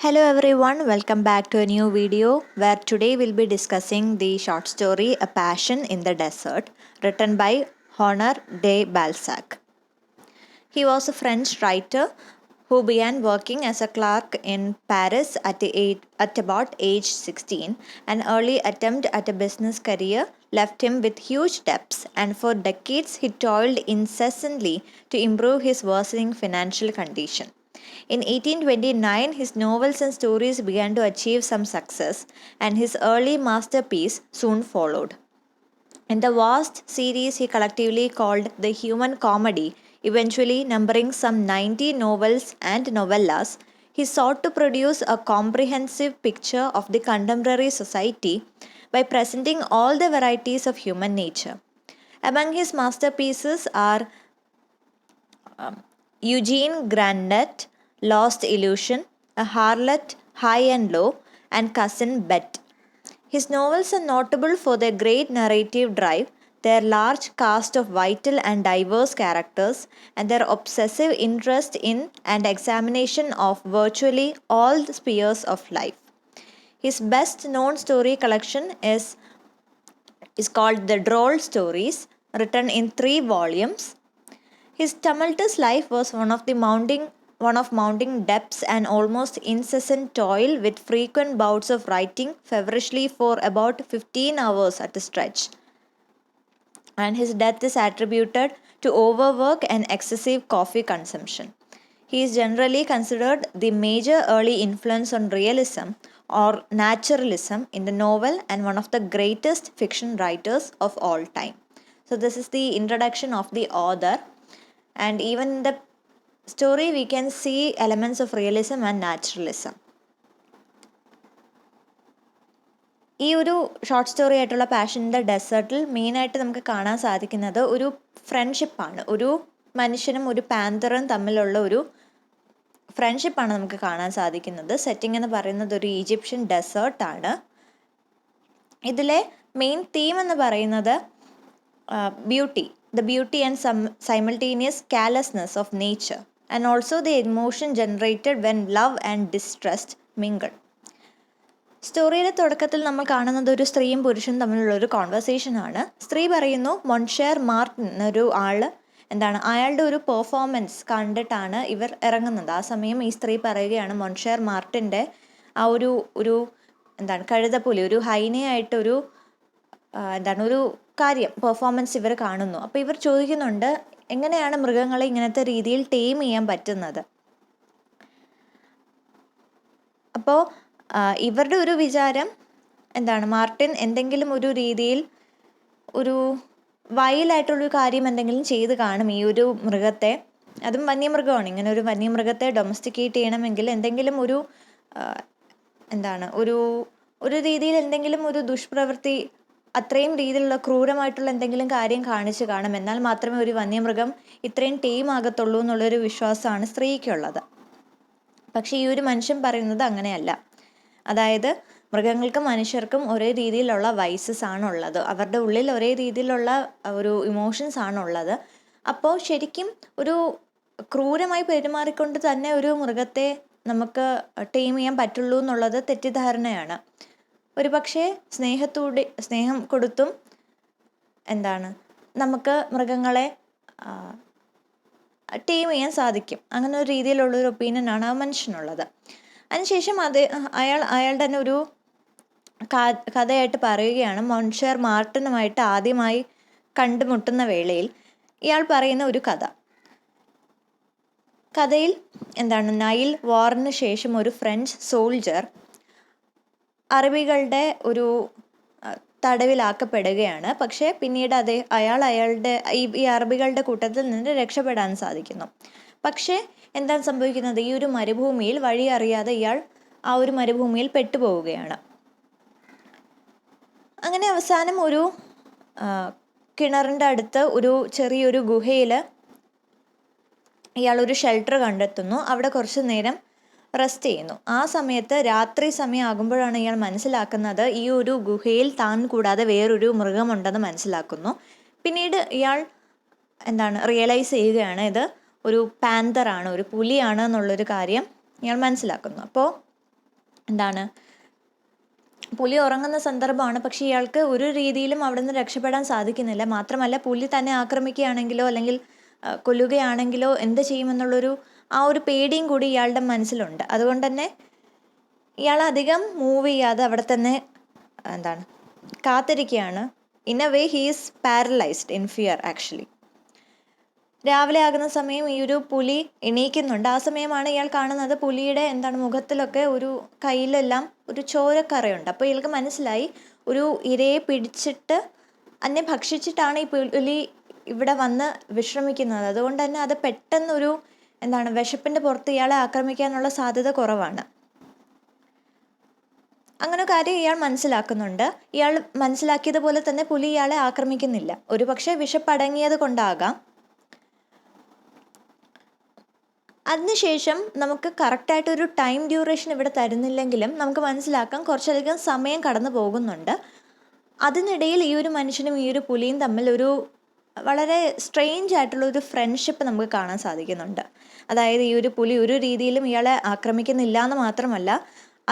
Hello everyone, welcome back to a new video where today we'll be discussing the short story A Passion in the Desert, written by Honore de Balzac. He was a French writer who began working as a clerk in Paris at about age 16. An early attempt at a business career left him with huge debts, and for decades he toiled incessantly to improve his worsening financial condition. In 1829, his novels and stories began to achieve some success, and his early masterpiece soon followed. In the vast series he collectively called the Human Comedy, eventually numbering some 90 novels and novellas, he sought to produce a comprehensive picture of the contemporary society by presenting all the varieties of human nature. Among his masterpieces are Eugene Grandet, Lost Illusion, A Harlot, High and Low, and Cousin Bet. His novels are notable for their great narrative drive, their large cast of vital and diverse characters, and their obsessive interest in and examination of virtually all the spheres of life. His best known story collection is called The Droll Stories, written in 3 volumes. His tumultuous life was one of mounting debts and almost incessant toil, with frequent bouts of writing feverishly for about 15 hours at a stretch. And his death is attributed to overwork and excessive coffee consumption. He is generally considered the major early influence on realism or naturalism in the novel and one of the greatest fiction writers of all time. So, this is the introduction of the author. And even in the story, we can see elements of realism and naturalism. ഈ ഒരു short story ആയിട്ടുള്ള passion in the ഡെസേർട്ടിൽ മെയിനായിട്ട് നമുക്ക് കാണാൻ സാധിക്കുന്നത് ഒരു ഫ്രണ്ട്ഷിപ്പാണ്. ഒരു മനുഷ്യനും ഒരു പാന്തറും തമ്മിലുള്ള ഒരു ഫ്രണ്ട്ഷിപ്പാണ് നമുക്ക് കാണാൻ സാധിക്കുന്നത്. സെറ്റിംഗ് എന്ന് പറയുന്നത് ഒരു ഈജിപ്ഷ്യൻ ഡെസേർട്ടാണ്. ഇതിലെ മെയിൻ തീം എന്ന് പറയുന്നത് beauty, the beauty and simultaneous carelessness of nature, and also the emotion generated when love and distrust mingle. സ്റ്റോറിയുടെ തുടക്കത്തിൽ നമ്മൾ കാണുന്നത് ഒരു സ്ത്രീയും പുരുഷനും തമ്മിലുള്ള ഒരു കോൺവെർസേഷൻ ആണ്. സ്ത്രീ പറയുന്നു മൊൺഷേർ മാർട്ടിൻ എന്നൊരു ആള് അയാളുടെ ഒരു പെർഫോമൻസ് കണ്ടിട്ടാണ് ഇവർ ഇറങ്ങുന്നത്. ആ സമയം ഈ സ്ത്രീ പറയുകയാണ് മൊൺഷേർ മാർട്ടിൻ്റെ ആ ഒരു കഴുതപ്പുലി, ഒരു ഹൈനയായിട്ടൊരു ഒരു പെർഫോമൻസ് ഇവർ കാണുന്നു. അപ്പോൾ ഇവർ ചോദിക്കുന്നുണ്ട് എങ്ങനെയാണ് മൃഗങ്ങളെ ഇങ്ങനത്തെ രീതിയിൽ ടേം ചെയ്യാൻ പറ്റുന്നത്. അപ്പോൾ ഇവരുടെ ഒരു വിചാരം മാർട്ടിൻ എന്തെങ്കിലും ഒരു രീതിയിൽ ഒരു വയലായിട്ടുള്ളൊരു കാര്യം എന്തെങ്കിലും ചെയ്ത് കാണും ഈ ഒരു മൃഗത്തെ. അതും വന്യമൃഗമാണ്. ഇങ്ങനെ ഒരു വന്യമൃഗത്തെ ഡൊമസ്റ്റിക്കേറ്റ് ചെയ്യണമെങ്കിൽ എന്തെങ്കിലും ഒരു ഒരു രീതിയിൽ എന്തെങ്കിലും ഒരു ദുഷ്പ്രവൃത്തി, അത്രയും രീതിയിലുള്ള ക്രൂരമായിട്ടുള്ള എന്തെങ്കിലും കാര്യം കാണിച്ച് കാണും. എന്നാൽ മാത്രമേ ഒരു വന്യമൃഗം ഇത്രയും ടീം ആകത്തുള്ളൂ എന്നുള്ളൊരു വിശ്വാസമാണ് സ്ത്രീക്കുള്ളത്. പക്ഷേ ഈ ഒരു മനുഷ്യൻ പറയുന്നത് അങ്ങനെയല്ല. അതായത് മൃഗങ്ങൾക്കും മനുഷ്യർക്കും ഒരേ രീതിയിലുള്ള വൈസസ് ആണുള്ളത്, അവരുടെ ഉള്ളിൽ ഒരേ രീതിയിലുള്ള ഒരു ഇമോഷൻസ് ആണുള്ളത്. അപ്പോൾ ശരിക്കും ഒരു ക്രൂരമായി പെരുമാറിക്കൊണ്ട് തന്നെ ഒരു മൃഗത്തെ നമുക്ക് ടീം ചെയ്യാൻ പറ്റുള്ളൂ എന്നുള്ളത് തെറ്റിദ്ധാരണയാണ്. ഒരു പക്ഷേ സ്നേഹം കൊടുത്തും നമുക്ക് മൃഗങ്ങളെ ടീം ചെയ്യാൻ സാധിക്കും. അങ്ങനെ ഒരു രീതിയിലുള്ളൊരു ഒപ്പീനിയനാണ് ആ മനുഷ്യനുള്ളത്. അതിനുശേഷം അയാളുടെ തന്നെ ഒരു കഥയായിട്ട് പറയുകയാണ്. മൊൺഷേർ മാർട്ടിനുമായിട്ട് ആദ്യമായി കണ്ടുമുട്ടുന്ന വേളയിൽ ഇയാൾ പറയുന്ന ഒരു കഥയിൽ നൈൽ വാറിന് ശേഷം ഒരു ഫ്രഞ്ച് സോൾജർ അറബികളുടെ ഒരു തടവിലാക്കപ്പെടുകയാണ്. പക്ഷേ പിന്നീട് അയാളുടെ ഈ അറബികളുടെ കൂട്ടത്തിൽ നിന്ന് രക്ഷപ്പെടാൻ സാധിക്കുന്നു. പക്ഷേ എന്താണ് സംഭവിക്കുന്നത്, ഈ ഒരു മരുഭൂമിയിൽ വഴി അറിയാതെ ഇയാൾ ആ ഒരു മരുഭൂമിയിൽ പെട്ടുപോവുകയാണ്. അങ്ങനെ അവസാനം ഒരു കിണറിൻ്റെ അടുത്ത് ഒരു ചെറിയൊരു ഗുഹയിൽ ഇയാൾ ഒരു ഷെൽട്ടർ കണ്ടെത്തുന്നു. അവിടെ കുറച്ച് നേരം റെസ്റ്റ് ചെയ്യുന്നു. ആ സമയത്ത് രാത്രി സമയം ആകുമ്പോഴാണ് ഇയാൾ മനസ്സിലാക്കുന്നത് ഈ ഒരു ഗുഹയിൽ താൻ കൂടാതെ വേറൊരു മൃഗമുണ്ടെന്ന് മനസ്സിലാക്കുന്നു. പിന്നീട് ഇയാൾ റിയലൈസ് ചെയ്യുകയാണ് ഇത് ഒരു പാന്തറാണ്, ഒരു പുലിയാണ് എന്നുള്ളൊരു കാര്യം ഇയാൾ മനസ്സിലാക്കുന്നു. അപ്പോൾ എന്താണ്, പുലി ഉറങ്ങുന്ന സന്ദർഭമാണ്. പക്ഷേ ഇയാൾക്ക് ഒരു രീതിയിലും അവിടെ നിന്ന് രക്ഷപ്പെടാൻ സാധിക്കുന്നില്ല. മാത്രമല്ല പുലി തന്നെ ആക്രമിക്കുകയാണെങ്കിലോ അല്ലെങ്കിൽ കൊല്ലുകയാണെങ്കിലോ എന്ത് ചെയ്യുമെന്നുള്ളൊരു ആ ഒരു പേടിയും കൂടി ഇയാളുടെ മനസ്സിലുണ്ട്. അതുകൊണ്ട് തന്നെ ഇയാൾ അധികം മൂവ് ചെയ്യാതെ അവിടെ തന്നെ എന്താണ് കാത്തിരിക്കുകയാണ്. In a way he is paralysed in fear actually. രാവിലെ ആകുന്ന സമയം ഈ ഒരു പുലി എണീക്കുന്നുണ്ട്. ആ സമയമാണ് ഇയാൾ കാണുന്നത് പുലിയുടെ മുഖത്തിലൊക്കെ ഒരു കയ്യിലെല്ലാം ഒരു ചോരക്കറയുണ്ട്. അപ്പോൾ ഇയാൾക്ക് മനസ്സിലായി ഒരു ഇരയെ പിടിച്ചിട്ട് അതിനെ ഭക്ഷിച്ചിട്ടാണ് ഈ പുലി ഇവിടെ വന്ന് വിശ്രമിക്കുന്നത്. അതുകൊണ്ട് തന്നെ അത് പെട്ടെന്നൊരു വിശപ്പിൻ്റെ പുറത്ത് ഇയാളെ ആക്രമിക്കാനുള്ള സാധ്യത കുറവാണ്. അങ്ങനെ കാര്യം ഇയാൾ മനസ്സിലാക്കുന്നുണ്ട്. ഇയാൾ മനസ്സിലാക്കിയതുപോലെ തന്നെ പുലി ഇയാളെ ആക്രമിക്കുന്നില്ല. ഒരു പക്ഷേ വിശപ്പടങ്ങിയത് കൊണ്ടാകാം. അതിനുശേഷം നമുക്ക് കറക്റ്റായിട്ടൊരു ടൈം ഡ്യൂറേഷൻ ഇവിടെ തരുന്നില്ലെങ്കിലും നമുക്ക് മനസ്സിലാക്കാം കുറച്ചധികം സമയം കടന്നു പോകുന്നുണ്ട്. അതിനിടയിൽ ഈ ഒരു മനുഷ്യനും ഈ ഒരു പുലിയും തമ്മിൽ ഒരു വളരെ സ്ട്രെയിഞ്ച് ആയിട്ടുള്ള ഒരു ഫ്രണ്ട്ഷിപ്പ് നമുക്ക് കാണാൻ സാധിക്കുന്നുണ്ട്. അതായത് ഈ ഒരു പുലി ഒരു രീതിയിലും ഇയാളെ ആക്രമിക്കുന്നില്ല എന്ന് മാത്രമല്ല,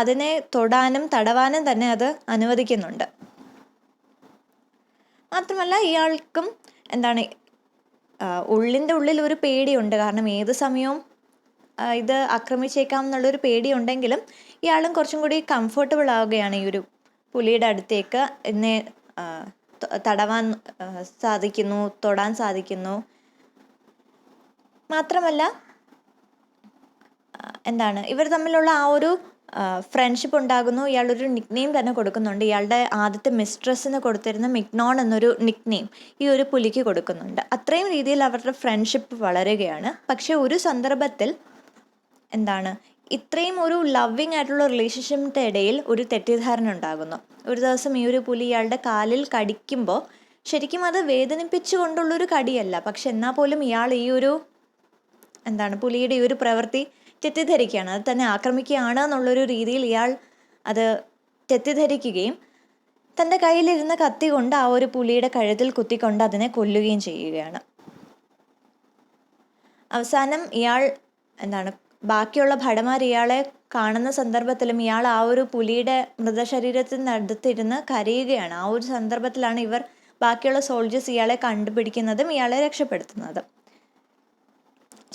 അതിനെ തൊടാനും തടവാനും തന്നെ അത് അനുവദിക്കുന്നുണ്ട്. മാത്രമല്ല ഇയാൾക്കും ഉള്ളിൻ്റെ ഉള്ളിൽ ഒരു പേടിയുണ്ട്. കാരണം ഏത് സമയവും ഇത് ആക്രമിച്ചേക്കാം എന്നുള്ളൊരു പേടിയുണ്ടെങ്കിലും ഇയാളും കുറച്ചും കൂടി കംഫർട്ടബിൾ ആവുകയാണ് ഈ ഒരു പുലിയുടെ അടുത്തേക്ക്. എന്നെ തടവാൻ സാധിക്കുന്നു, തൊടാൻ സാധിക്കുന്നു. മാത്രമല്ല ഇവർ തമ്മിലുള്ള ആ ഒരു ഫ്രണ്ട്ഷിപ്പ് ഉണ്ടാകുന്നു. ഇയാളൊരു നിക് നെയിം തന്നെ കൊടുക്കുന്നുണ്ട്. ഇയാളുടെ ആദ്യത്തെ മിസ്ട്രസ്സിന് കൊടുത്തിരുന്ന മിഗ്നോൺ എന്നൊരു നിക് നെയിം ഈ ഒരു പുലിക്ക് കൊടുക്കുന്നുണ്ട്. അത്രയും രീതിയിൽ അവരുടെ ഫ്രണ്ട്ഷിപ്പ് വളരുകയാണ്. പക്ഷെ ഒരു സന്ദർഭത്തിൽ ഇത്രയും ഒരു ലവിങ് ആയിട്ടുള്ള റിലേഷൻഷിപ്പിൻ്റെ ഇടയിൽ ഒരു തെറ്റിദ്ധാരണ ഉണ്ടാകുന്നു. ഒരു ദിവസം ഈ ഒരു പുലി ഇയാളുടെ കാലിൽ കടിക്കുമ്പോൾ ശരിക്കും അത് വേദനിപ്പിച്ചുകൊണ്ടുള്ളൊരു കടിയല്ല. പക്ഷെ എന്നാൽ പോലും ഇയാൾ ഈ ഒരു പുലിയുടെ ഈ ഒരു പ്രവൃത്തി തെറ്റിദ്ധരിക്കുകയാണ്. അത് തന്നെ ആക്രമിക്കുകയാണ് എന്നുള്ളൊരു രീതിയിൽ ഇയാൾ അത് തെറ്റിദ്ധരിക്കുകയും തൻ്റെ കയ്യിലിരുന്ന കത്തി കൊണ്ട് ആ ഒരു പുലിയുടെ കഴുത്തിൽ കുത്തിക്കൊണ്ട് അതിനെ കൊല്ലുകയും ചെയ്യുകയാണ്. അവസാനം ഇയാൾ ബാക്കിയുള്ള ഭടന്മാർ ഇയാളെ കാണുന്ന സന്ദർഭത്തിലും ഇയാൾ ആ ഒരു പുലിയുടെ മൃതശരീരത്തിനടുത്തിരുന്ന് കരയുകയാണ്. ആ ഒരു സന്ദർഭത്തിലാണ് ബാക്കിയുള്ള സോൾജേഴ്സ് ഇയാളെ കണ്ടുപിടിക്കുന്നതും ഇയാളെ രക്ഷപ്പെടുത്തുന്നതും.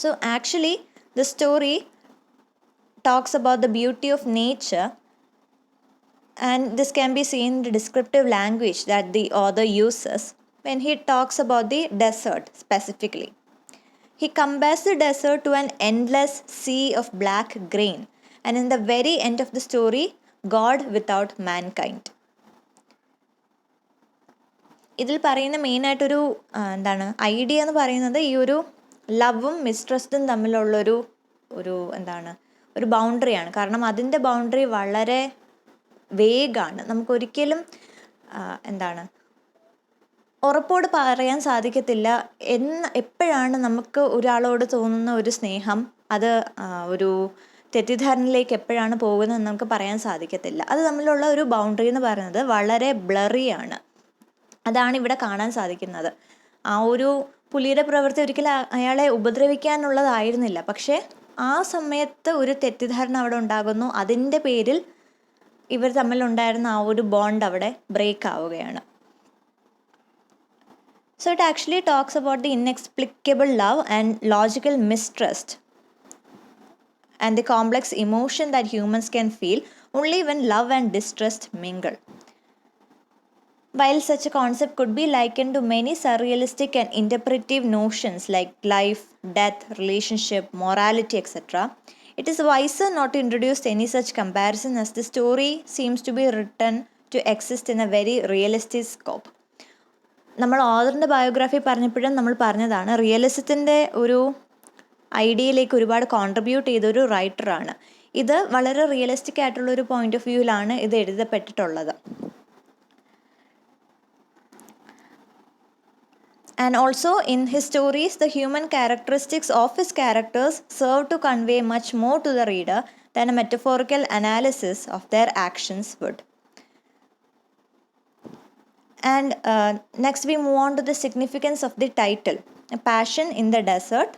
So actually the story talks about the beauty of nature, and this can be seen in the descriptive language that the author uses when he talks about the desert specifically. He compares the desert to an endless sea of black grain, and in the very end of the story, God without mankind. ഇതിൽ പറയുന്ന മെയിനായിട്ടൊരു idea എന്ന് പറയുന്നത് ഈ ഒരു ലവും മിസ്ട്രസ്റ്റും തമ്മിലുള്ളൊരു ഒരു ബൗണ്ടറിയാണ്. കാരണം അതിൻ്റെ boundary വളരെ വേഗാണ്. നമുക്കൊരിക്കലും ഉറപ്പോട് പറയാൻ സാധിക്കത്തില്ല എപ്പോഴാണ് നമുക്ക് ഒരാളോട് തോന്നുന്ന ഒരു സ്നേഹം അത് ഒരു തെറ്റിദ്ധാരണയിലേക്ക് എപ്പോഴാണ് പോകുന്നതെന്ന് നമുക്ക് പറയാൻ സാധിക്കത്തില്ല. അത് തമ്മിലുള്ള ഒരു ബൗണ്ടറി എന്ന് പറയുന്നത് വളരെ ബ്ലറിയാണ്. അതാണ് ഇവിടെ കാണാൻ സാധിക്കുന്നത്. ആ ഒരു പുലിയുടെ പ്രവൃത്തി ഒരിക്കലും അയാളെ ഉപദ്രവിക്കാനുള്ളതായിരുന്നില്ല. പക്ഷേ ആ സമയത്ത് ഒരു തെറ്റിദ്ധാരണ അവിടെ ഉണ്ടാകുന്നു. അതിൻ്റെ പേരിൽ ഇവർ തമ്മിലുണ്ടായിരുന്ന ആ ഒരു ബോണ്ട് അവിടെ ബ്രേക്ക് ആവുകയാണ്. So it actually talks about the inexplicable love and logical mistrust and the complex emotion that humans can feel only when love and distrust mingle. While such a concept could be likened to many surrealistic and interpretive notions like life, death, relationship, morality, etc., it is wiser not to introduce any such comparison, as the story seems to be written to exist in a very realistic scope. നമ്മൾ ഓഥറിൻ്റെ biography പറഞ്ഞപ്പോഴും നമ്മൾ പറഞ്ഞതാണ്, റിയലിസത്തിൻ്റെ ഒരു ഐഡിയയിലേക്ക് ഒരുപാട് contribute ചെയ്തൊരു റൈറ്ററാണ്. ഇത് വളരെ realistic ആയിട്ടുള്ളൊരു പോയിന്റ് ഓഫ് വ്യൂവിലാണ് ഇത് എഴുതപ്പെട്ടിട്ടുള്ളത്. And also in his stories, the human characteristics of his characters serve to convey much more to the reader than a metaphorical analysis of their actions would. And next we move on to the significance of the title, A Passion in the Desert.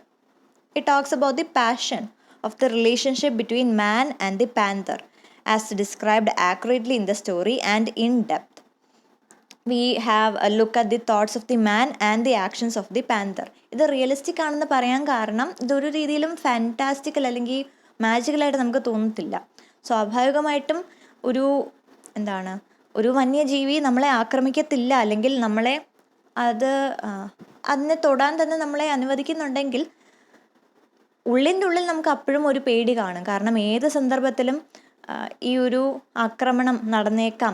It talks about the passion of the relationship between man and the panther as described accurately in the story and in depth. We have a look at the thoughts of the man and the actions of the panther. ഇത് realistic ആണെന്ന് പറയാൻ കാരണം ഇതൊരു രീതിയിലും ഫാൻറ്റാസ്റ്റിക്കൽ അല്ലെങ്കിൽ മാജിക്കലായിട്ട് നമുക്ക് തോന്നത്തില്ല. സ്വാഭാവികമായിട്ടും ഒരു വന്യജീവി നമ്മളെ ആക്രമിക്കത്തില്ല, അല്ലെങ്കിൽ അതിനെ തൊടാൻ തന്നെ നമ്മളെ അനുവദിക്കുന്നുണ്ടെങ്കിൽ ഉള്ളിൻ്റെ ഉള്ളിൽ നമുക്ക് അപ്പോഴും ഒരു പേടി കാണും. കാരണം ഏത് സന്ദർഭത്തിലും ഈ ഒരു ആക്രമണം നടന്നേക്കാം,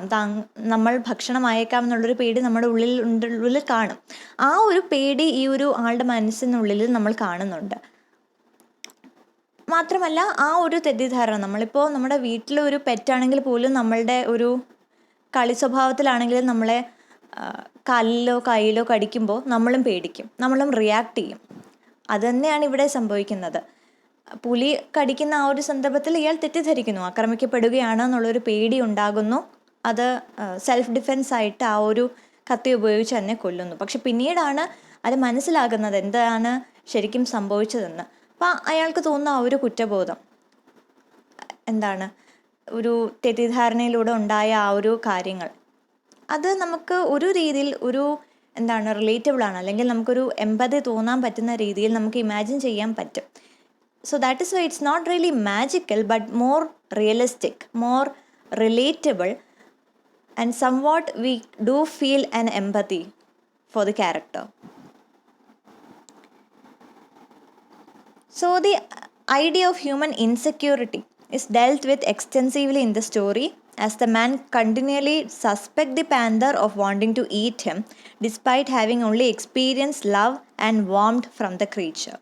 നമ്മൾ ഭക്ഷണമായേക്കാം എന്നുള്ളൊരു പേടി നമ്മുടെ ഉള്ളിൽ കാണും. ആ ഒരു പേടി ഈ ഒരു ആളുടെ മനസ്സിനുള്ളിൽ നമ്മൾ കാണുന്നുണ്ട്. മാത്രമല്ല ആ ഒരു തെറ്റിദ്ധാരണ, നമ്മളിപ്പോൾ നമ്മുടെ വീട്ടിലൊരു പെറ്റാണെങ്കിൽ പോലും നമ്മളുടെ ഒരു കളി സ്വഭാവത്തിലാണെങ്കിലും നമ്മളെ കാലിലോ കയ്യിലോ കടിക്കുമ്പോൾ നമ്മളും പേടിക്കും, നമ്മളും റിയാക്ട് ചെയ്യും. അതുതന്നെയാണ് ഇവിടെ സംഭവിക്കുന്നത്. പുലി കടിക്കുന്ന ആ ഒരു സന്ദർഭത്തിൽ ഇയാൾ തെറ്റിദ്ധരിക്കുന്നു, ആക്രമിക്കപ്പെടുകയാണ് എന്നുള്ളൊരു പേടി ഉണ്ടാകുന്നു. അത് സെൽഫ് ഡിഫെൻസ് ആയിട്ട് ആ ഒരു കത്തി ഉപയോഗിച്ച് തന്നെ കൊല്ലുന്നു. പക്ഷെ പിന്നീടാണ് അത് മനസ്സിലാകുന്നത് എന്താണ് ശരിക്കും സംഭവിച്ചതെന്ന്. അപ്പം അയാൾക്ക് തോന്നുന്ന ആ ഒരു കുറ്റബോധം, ഒരു തെറ്റിദ്ധാരണയിലൂടെ ഉണ്ടായ ആ ഒരു കാര്യങ്ങൾ, അത് നമുക്ക് ഒരു രീതിയിൽ റിലേറ്റബിൾ ആണ്, അല്ലെങ്കിൽ നമുക്കൊരു എമ്പതി തോന്നാൻ പറ്റുന്ന രീതിയിൽ നമുക്ക് ഇമാജിൻ ചെയ്യാൻ പറ്റും. So that is why it's not really magical, but more realistic, more relatable, and somewhat we do feel an empathy for the character. So the idea of human insecurity is dealt with extensively in the story, as the man continually suspects the panther of wanting to eat him, despite having only experienced love and warmth from the creature.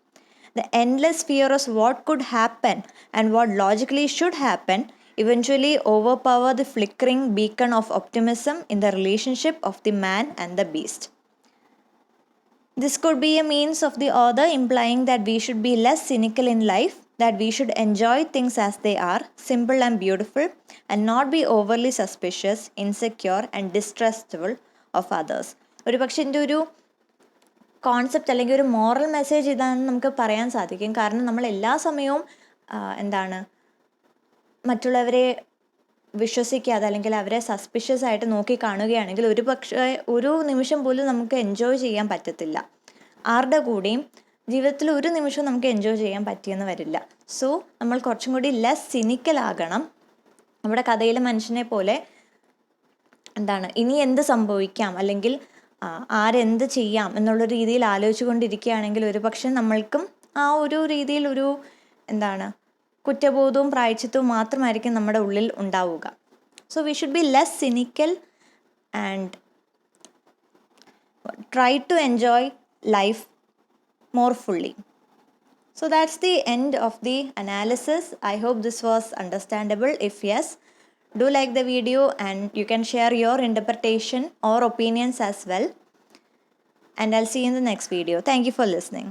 The endless fear of what could happen and what logically should happen eventually overpower the flickering beacon of optimism in the relationship of the man and the beast. This could be a means of the author implying that we should be less cynical in life, that we should enjoy things as they are, simple and beautiful, and not be overly suspicious, insecure, and distrustful of others. ഒരു പക്ഷേ എൻ്റെ ഒരു concept അല്ലെങ്കിൽ ഒരു moral message ഇതാണെന്ന് നമുക്ക് പറയാൻ സാധിക്കും. കാരണം നമ്മൾ എല്ലാ സമയവും മറ്റുള്ളവരെ വിശ്വസിക്കാതെ അല്ലെങ്കിൽ അവരെ സസ്പിഷ്യസ് ആയിട്ട് നോക്കി കാണുകയാണെങ്കിൽ ഒരു നിമിഷം പോലും നമുക്ക് എൻജോയ് ചെയ്യാൻ പറ്റത്തില്ല. ആരുടെ കൂടെയും ജീവിതത്തിൽ ഒരു നിമിഷവും നമുക്ക് എൻജോയ് ചെയ്യാൻ പറ്റിയെന്ന് വരില്ല. സോ നമ്മൾ കുറച്ചും കൂടി ലെസ് സിനിക്കലാകണം. നമ്മുടെ കഥയിലെ മനുഷ്യനെ പോലെ ഇനി എന്ത് സംഭവിക്കാം, അല്ലെങ്കിൽ ആരെന്ത് ചെയ്യാം എന്നുള്ള രീതിയിൽ ആലോചിച്ചു കൊണ്ടിരിക്കുകയാണെങ്കിൽ ഒരു പക്ഷെ നമ്മൾക്കും ആ ഒരു രീതിയിൽ കുറ്റബോധവും പ്രായച്ചിത്തവും മാത്രമായിരിക്കും നമ്മുടെ ഉള്ളിൽ ഉണ്ടാവുക. So we should be less cynical and try to enjoy life more fully. So that's the end of the analysis. I hope this was understandable. If yes, do like the video and you can share your interpretation or opinions as well. And I'll see you in the next video. Thank you for listening.